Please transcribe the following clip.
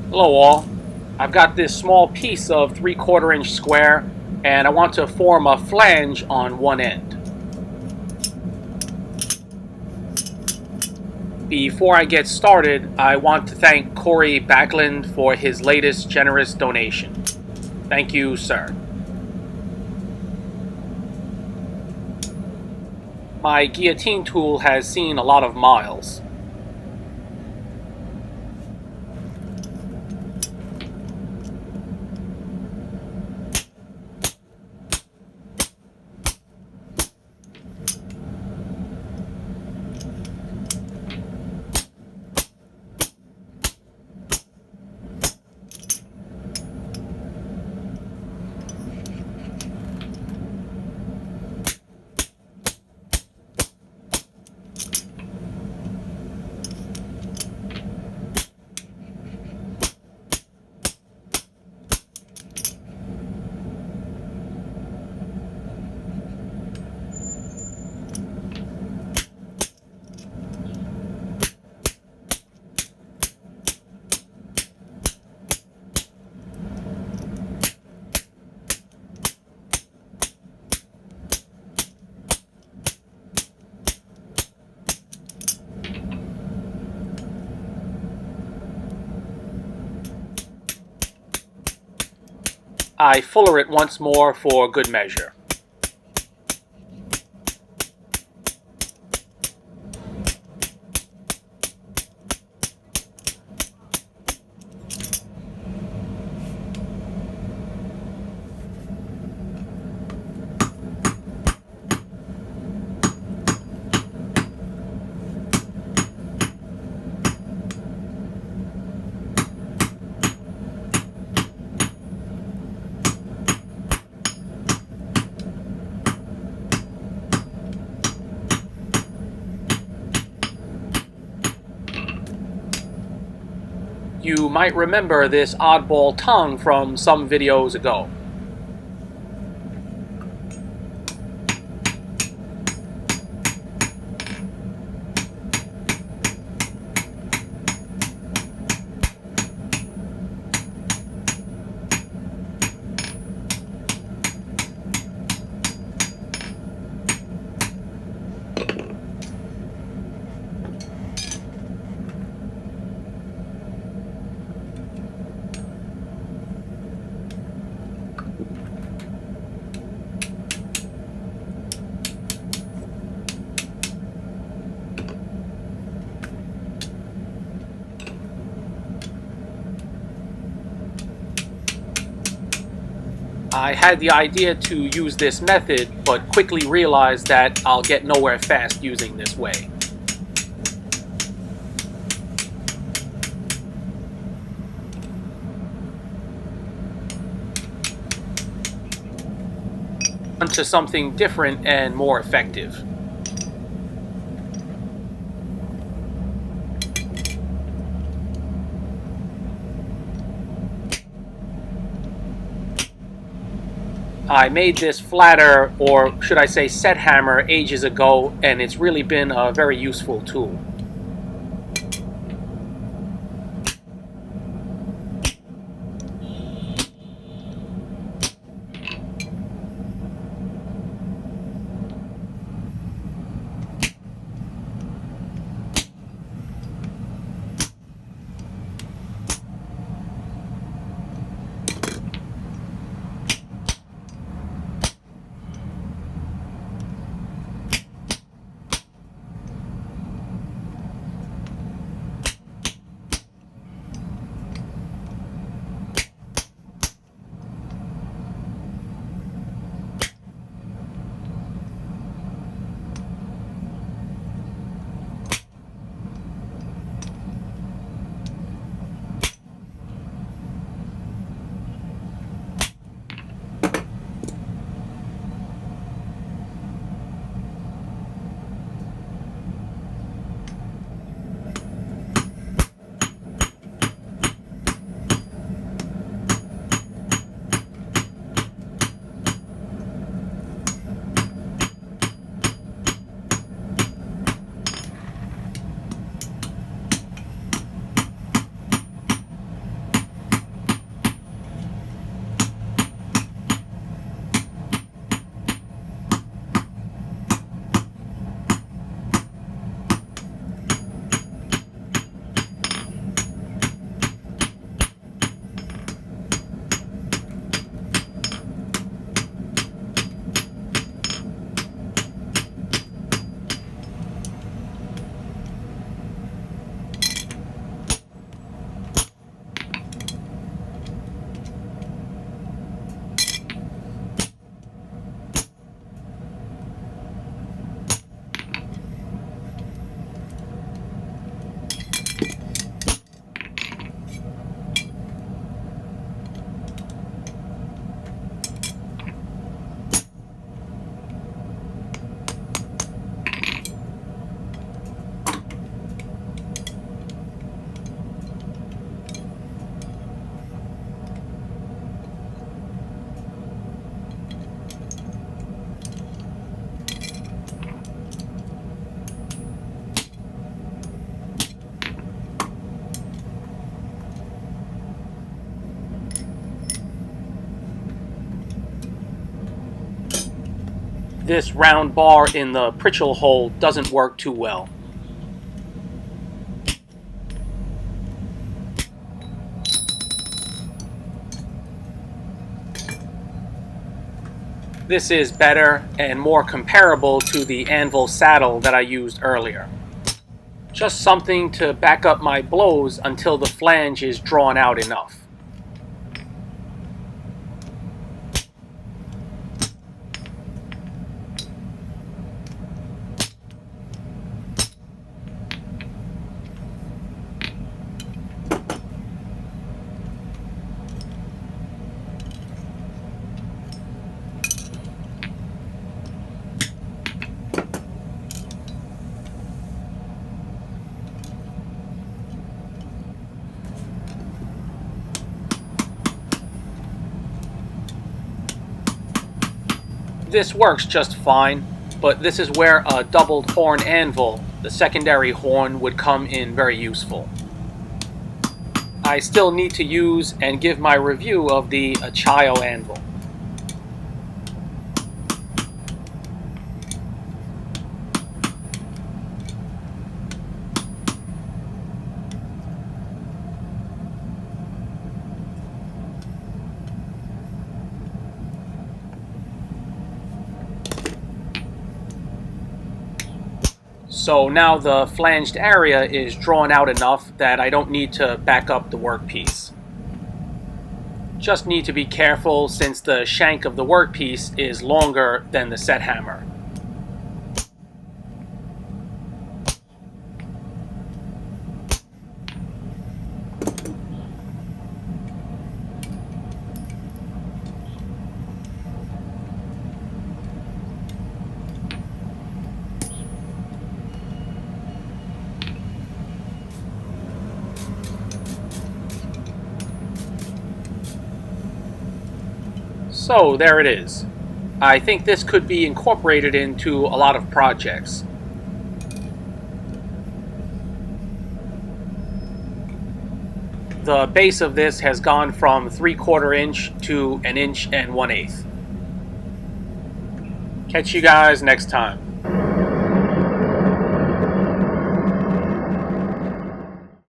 Hello all. I've got this small piece of 3/4 inch square and I want to form a flange on one end. Before I get started, I want to thank Corey Backlund for his latest generous donation. Thank you, sir. My guillotine tool has seen a lot of miles. I fuller it once more for good measure. You might remember this oddball tongue from some videos ago. I had the idea to use this method, but quickly realized that I'll get nowhere fast using this way. Onto something different and more effective. I made this flatter, or should I say set hammer, ages ago, and it's really been a very useful tool. this round bar in the pritchel hole doesn't work too well. This is better and more comparable to the anvil saddle that I used earlier. Just something to back up my blows until the flange is drawn out enough. This works just fine, but this is where a doubled horn anvil, the secondary horn, would come in very useful. I still need to use and give my review of the Achaio anvil. So now the flanged area is drawn out enough that I don't need to back up the workpiece. Just need to be careful since the shank of the workpiece is longer than the set hammer. So there it is. I think this could be incorporated into a lot of projects. The base of this has gone from 3/4 inch to 1 1/8 inches. Catch you guys next time.